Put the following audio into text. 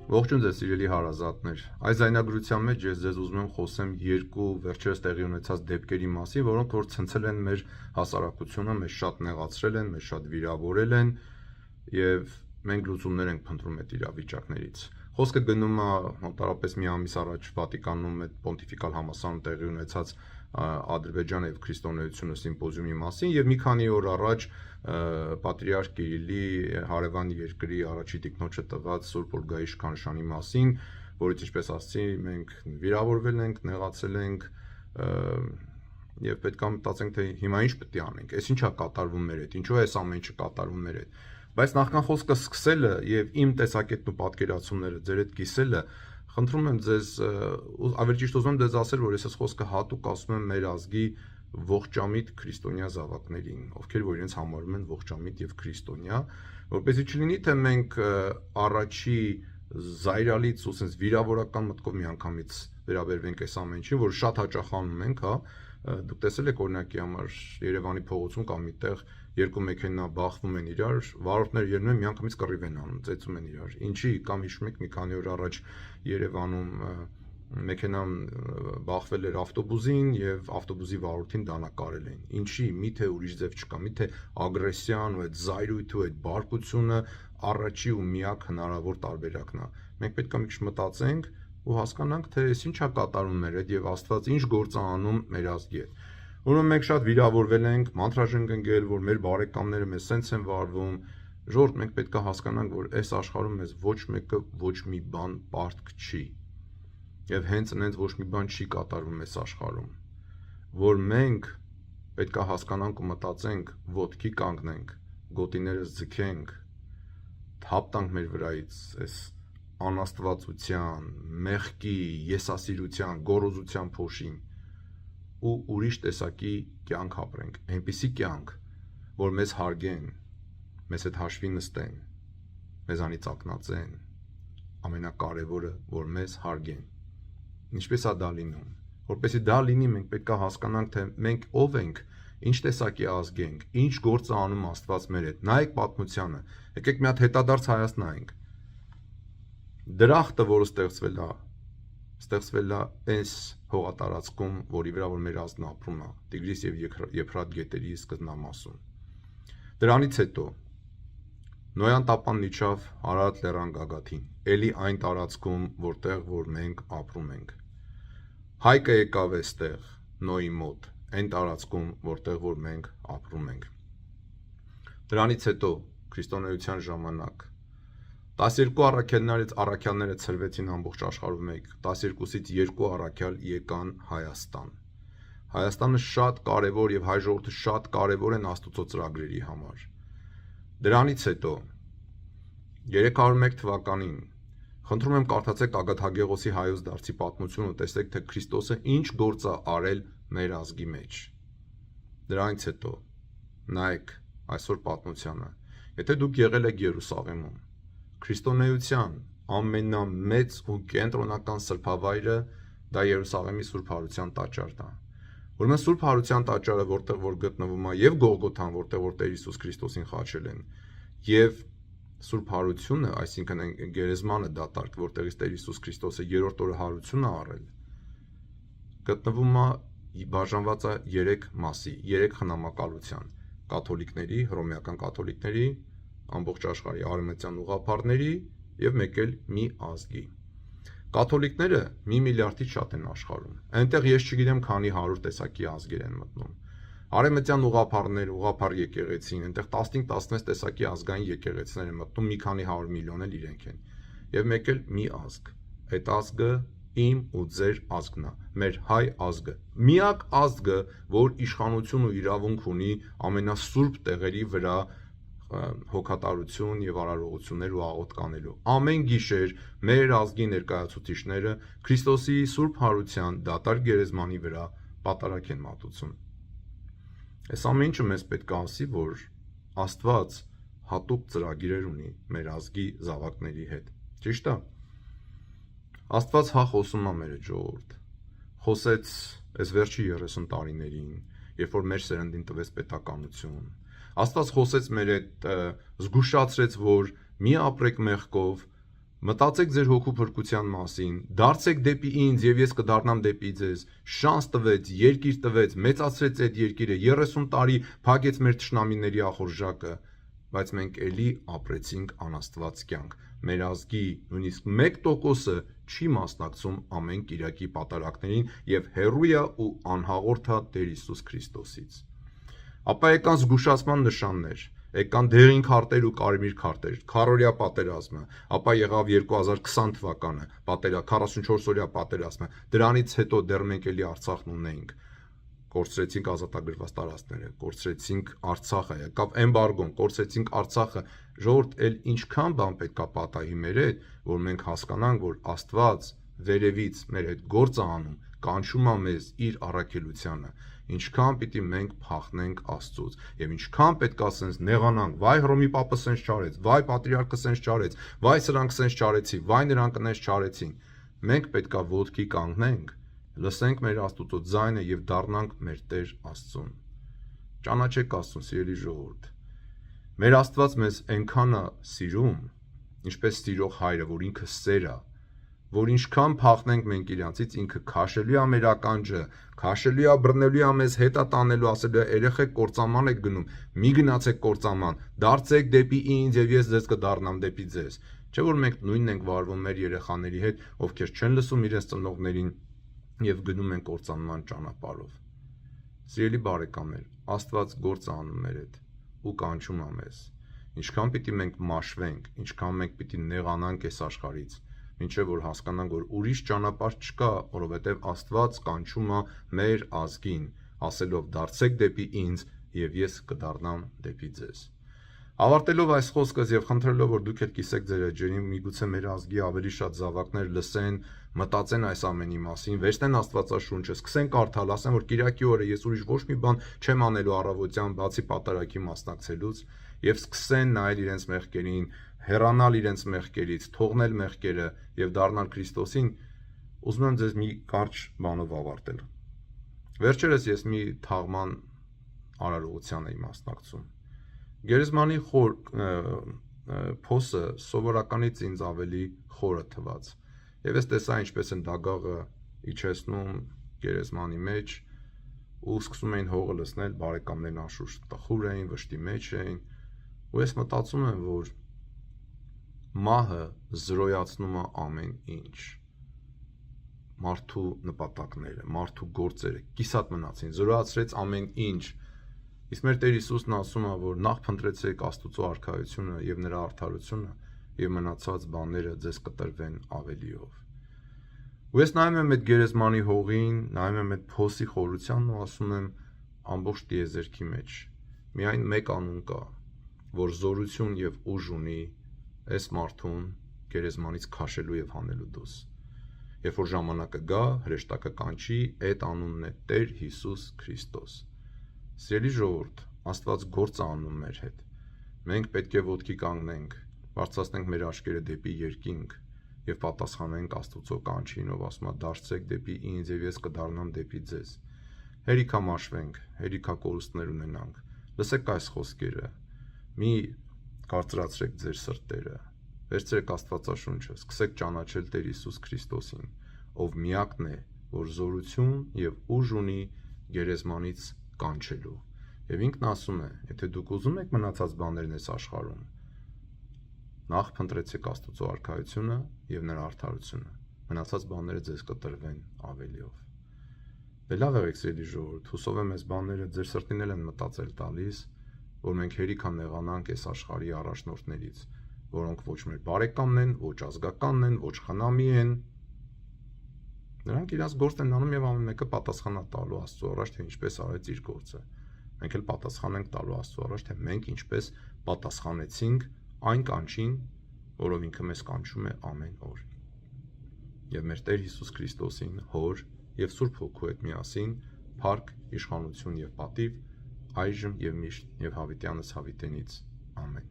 Ողջույն ձեզ սիրելի հարազատներ, այս զայնագրության մեջ ես ձեզ ուզում եմ խոսեմ երկու վերջերս տեղի ունեցած դեպքերի մասին, որոնք որ ցնցել են մեր հասարակությունը, մեզ շատ նեղացրել են, մեզ շատ վիրավորել են եւ մենք լուծումներ ենք փնտրում այդ իրավիճակներից։ Խոսքը գնում է մոտավորապես մի ամիս առաջ Վատիկանում այդ պոնտիֆիկալ համալսարանում տեղի ունեցած Ադրբեջանը եւ քրիստոնեությունը սիմպոզիումի մասին եւ մի քանի օր առաջ Պատրիարք Կիրիլի հարևան երկրի առաջի տիկնոջը տված Սուրբ Օլգայի շքանշանի մասին, որից ինչպես ասացի, մենք վիրավորվել ենք, նեղացել ենք եւ պետք է մտածենք, թե հիմա ինչ պետք է անենք, այս ինչա կատարվում մեր հետ, ինչու է այս ամեն ինչը կատարվում մեր հետ։ Բայց նախքան խոսքը սկսելը եւ իմ տեսակետն ու պատկերացումները ձեր հետ կիսելը, խնդրում եմ ձեզ, ավելի ճիշտ ուզում եմ ձեզ ասել, որ ես այս խոսքը հատուկ ասում եմ մեր ազգի ողջամիտ քրիստոնյա զավակներին, ովքեր որ իրենց համարում են ողջամիտ եւ քրիստոնյա, որպեսզի չլինի թե մենք առաջի զայրալից ու sense վիրավորական մտքով միանգամից վերաբերվենք այս ամեն ինչին, որ շատ հաճախ անում ենք, հա, դուք տեսել եք օրինակի համար Երևանի փողոցում կամ միտեղ երկու մեքենա բախվում են իրար, վարորդները ելնում են միանգամից կռիվ են անում, ծեծում են իրար։ Ինչի կամ հիշում եք մի քանի օր առաջ Երևանում մեքենան բախվել էր ավտոբուսին եւ ավտոբուսի վարորդին դանակարել են։ Ինչի, միթե ուրիշ ձև չկա, միթե ագրեսիան ու այդ զայրույթը ու այդ բարկությունը առաջի ու միակ հնարավոր տարբերակն է։ Մենք պետք է մի քիչ մտածենք ու հասկանանք, թե այս ինչա կատարում մեր հետ եւ Աստված ինչ գործ է անում մեր ազգի հետ։ Ուրեմն մենք շատ վիրավորվել ենք, մանրաժենք ընկել, որ մեր բարեկամները մեզ սենց են վարվում։ Ժողովուրդ, մենք պետք է հասկանանք, որ այս աշխարհում մեզ ոչ մեկը ոչ մի բան պարտք չի։ Եվ հենց այնց ոչ մի բան չի կատարվում այս աշխարհում, որ մենք պետք է հասկանանք ու մտածենք, ոտքի կանգնենք, գոտիներս ձգենք, թափ տանք մեր վրայից այս անաստվածության, մեղքի, եսասիրության, գոռոզության փոշին ու ուրիշ տեսակի կյանք ապրենք, այնպիսի կյանք, որ մեզ հարգեն, մեզ հետ հաշվի նստեն, մեզանից ակնածեն, ամենակարևորը, որ մեզ հարգեն։ Ինչպես է դա լինում, որպեսզի դա լինի, մենք պետք է հասկանանք, թե մենք ով ենք, ինչ տեսակի ազգ ենք, ինչ գործ է անում Աստված մեր հետ։ Նայեք պատմությանը, եկեք մի հատ հետադարձ Հայաց նայենք։ Դրախտը, որը ստեղծվել է այս հողատարածքում, որի վրա որ մեր ազգն ապրում է, Տիգրիս եւ Եփրատ գետերի սկզբնամասում։ Դրանից հետո Նոյան տապանն իջավ Արարատ լեռան գագաթին, էլի այն տարածքում, որտեղ որ մենք ապրում ենք։ Հայկը եկավ այստեղ Նոյի մոտ, այն տարածքում, որտեղ որ մենք ապրում ենք։ Դրանից հետո քրիստոնեության ժամանակ 12 առաքյալները ցրվեցին ամբողջ աշխարհում մեկ, 12-ից 2 առաքյալ եկան Հայաստան։ Հայաստանը շատ կարևոր եւ հայ ժողովուրդը շատ կարևոր են Աստծո ծրագրերի համար։ Դրանից հետո 301 թվականին խնդրում եմ կարդացեք Ագաթագեղոսի հայոց դարձի պատմությունը ու տեսեք, թե Քրիստոսը ինչ գործ է արել մեր ազգի մեջ։ Դրանից հետո նայեք այսօր պատմությանը։ Եթե դուք եղել եք Երուսաղեմում, քրիստոնեության ամենամեծ ու կենտրոնական սրբավայրը դա Երուսաղեմի Սուրբ Հարության տաճարն է։ Ուրեմն Սուրբ Հարության տաճարը, որտեղ որ գտնվում է եւ Գողգոթան, որտեղ որ Տեր Հիսուս Քրիստոսին խաչել են, եւ Սուրբ Հարությունը, այսինքն գերեզմանը դատարկ, որտեղից Տեր Հիսուս Քրիստոսը երրորդ օրը հարություն է առել, գտնվում է բաժանված է 3 մասի, 3 խնամակալության՝ կաթոլիկների, հռոմեական կաթոլիկների, ամբողջ աշխարհի արևմտյան ուղղափառների եւ մեկ էլ մի ազգի։ Կաթոլիկները 1 միլիարդից շատ են աշխարհում։ Այնտեղ ես չգիտեմ քանի 100 տեսակի ազգեր են մտնում։ Արևմտյան ուղղափառներ, ուղղափառ եկեղեցին, այնտեղ 15-16 տեսակի ազգային եկեղեցիներ են մտնում, մի քանի 100 միլիոն էլ իրենք են։ Եվ մեկ էլ մի ազգ։ Այդ ազգը իմ ու ձեր ազգն է, մեր հայ ազգը։ Միակ ազգը, որ իշխանություն ու իրավունք ունի ամենասուրբ տեղերի վրա հոգատարություն եւ արարողություններ ու աղոթ կանելու։ Ամեն գիշեր մեր ազգի ներկայացուցիչները Քրիստոսի Սուրբ Հարության դատարկ գերեզմանի վրա պատարակ են մատուցում։ Այս ամեն ինչը մեզ պետք է ասի, որ Աստված հատուկ ծրագիրներ ունի մեր ազգի զավակների հետ։ Ճիշտ է։ Աստված հա խոսում է մեր ժողովուրդ։ Խոսեց այս վերջի 30 տարիներին, երբ որ մեր սերնդին տվեց պետականություն։ Աստված խոսեց մեր հետ, զգուշացրեց, որ մի ապրեք մեղքով, Մտածեք ձեր հոգու փրկության մասին, դարձեք դեպի ինձ եւ ես կդառնամ դեպի ձեզ։ Շանս տվեց, երկիր տվեց, մեծացրեց այդ երկիրը, 30 տարի փակեց մեր թշնամիների ախորժակը, բայց մենք էլի ապրեցինք անաստված կյանք։ Մեր ազգի նույնիսկ 1%-ը չի մասնակցում ամեն կիրակի պատարակներին եւ հերույա ու անհաղորդա Տեր Հիսուս Քրիստոսից։ Ապա եկան զգուշացման նշաններ, եկան դեղին քարտեր ու կարմիր քարտեր, քառօրյա պատերազմը, ապա եղավ 2020 թվականը, 44-օրյա պատերազմը, դրանից հետո դեռ մենք էլի Արցախն ունեինք, կորցրեցինք ազատագրված տարածքները, կորցրեցինք Արցախը, եկավ էմբարգոն, կորցրեցինք Արցախը, ժողովուրդ, էլ ինչքան բան պետքա պատահի մեր հետ, որ մենք հասկանանք, որ Աստված վերևից մեր հետ գործ է անում, կանչում է մեզ իր առաքելությանը, ինչքան պիտի մենք փախնենք Աստծուց եւ ինչքան պետքա ասենք նեղանանք, վայ Հռոմի Պապը սենց չարեց, վայ Պատրիարքը սենց չարեց, վայ սրանք սենց չարեցի, վայ նրանք նենց չարեցին։ Մենք պետքա ոտքի կանգնենք, լսենք մեր Աստուծո ձայնը եւ դառնանք մեր Տեր Աստծուն։ Ճանաչեք Աստծուն, սիրելի ժողովուրդ։ Մեր Աստված մեզ այնքան է սիրում, ինչպես սիրող հայրը, որ ինքը սեր է, որ ինչքան փախնենք մենք իրանցից, ինքը քաշելու է մեր ականջը, քաշելու է, բռնելու է մեզ, հետա տանելու, ասելու է երեխեք կործանման եք գնում, մի գնացեք կործանման, դարձեք դեպի ինձ եւ ես ձեզ կդառնամ դեպի ձեզ։ Չէ՞ որ մենք նույնն ենք վարվում մեր երեխաների հետ, ովքեր չեն լսում իրենց ծնողներին եւ գնում են կործանման ճանապարհով։ Սիրելի բարեկամներ, Աստված գործ է անում մեր հետ ու կանչում է մեզ։ Ինչքան պիտի մենք մաշվենք, ինչքան մենք պիտի նեղանանք այս աշխարհից, մինչև որ հասկանանք, որ ուրիշ ճանապարհ չկա, որովհետև Աստված կանչում է մեր ազգին, ասելով դարձեք դեպի ինձ եւ ես կդառնամ դեպի ձեզ։ Ավարտելով այս խոսքս եւ խնդրելով, որ դուք եք կիսեք ձեր էջերին, միգուցե մեր ազգի ավելի շատ զավակներ լսեն, մտածեն այս ամենի մասին, վերցնեն Աստվածաշունչը, սկսեն կարդալ, ասեն, որ Կիրակի օրը ես ուրիշ ոչ մի բան չեմ անելու առավոտյան, բացի պատարագի մասնակցելուց, եւ սկսեն նայել իրենց մեղքերին, հեռանալ իրենց մեղքերից, թողնել մեղքերը եւ դառնալ Քրիստոսին, ուզում եմ ձեզ մի կարճ բանով ավարտել։ Վերջերս ես մի թաղման արարողության էի մասնակցում։ Գերեզմանի փոսը սովորականից ինձ ավելի խորը թվաց։ Եվ ես տեսա ինչպես են դագաղը իջեցնում գերեզմանի մեջ ու սկսում էին հողը լցնել, բարեկամներն անշուշտ տխուր էին, վշտի մեջ էին, ու ես մտածում եմ, որ մահը զրոյացնում է ամեն ինչ։ Մարդու նպատակները, մարդու գործերը կիսատ մնացին, զրոյացրեց ամեն ինչ։ Իսկ մեր Տեր Հիսուսն ասում է, որ նախ փնտրեցեք Աստուծո արքայությունը եւ նրա արդարությունը, եւ մնացած բաները ձեզ կտրվեն ավելիով։ Ու ես նայում եմ այդ գերեզմանի հողին, նայում եմ այդ փոսի խորությանն ու ասում եմ ամբողջ տիեզերքի մեջ միայն մեկ անուն կա, որ զորություն եւ ուժ ունի այս մարդուն գերեզմանից քաշելու եւ հանելու դուրս։ Երբ որ ժամանակը գա, հրեշտակը կանչի, այդ անունն է Տեր Հիսուս Քրիստոս։ Սիրելի ժողովուրդ, Աստված գործ է անում մեր հետ։ Մենք պետք է ոտքի կանգնենք, բարձրացնենք մեր աչքերը դեպի երկինք եւ պատասխանենք Աստծո կանչին, ով ասում է դարձեք դեպի ինձ եւ ես կդառնամ դեպի ձեզ։ Հերիքա մաշվենք, հերիքա կորուստներ ունենանք։ Լսեք այս խոսքերը։ Մի կարծրացրեք ձեր սրտերը։ Վերցրեք Աստվածաշունչը, սկսեք ճանաչել Տեր Հիսուս Քրիստոսին, ով միակն է, որ զորություն եւ ուժ ունի գերեզմանից կանչելու։ Եվ ինքն ասում է, եթե դուք ուզում եք մնացած բաներն այս աշխարհում, նախ փնտրեցեք Աստծո արքայությունը եւ նրա արդարությունը, մնացած բաները ձեզ կտրվեն ավելիով։ Լավ եղեք սիրելի ժողովուրդ, հուսով եմ այս բաները ձեր սրտին են մտածել տալիս, որ մենք հերիքա նեղանանք այս աշխարհի առաջնորդներից, որոնք ոչ մեր բարեկամն են, ոչ ազգականն են, ոչ խնամի են։ Նրանք իրաց գործն են անում եւ ամեն մեկը պատասխանա տալու Աստծո առաջ, թե ինչպես արեց իր գործը։ Մենք էլ պատասխան ենք տալու Աստծո առաջ, թե մենք ինչպես պատասխանեցինք այն կանչին, որով ինքը մեզ կանչում է ամեն օր։ Եվ մեր Տեր Հիսուս Քրիստոսին, Հոր եւ Սուրբ Հոգու հետ միասին փառք, իշխանություն եւ պատիվ այժմ եւ միշտ եւ հավիտյանս հավիտենից ամեն։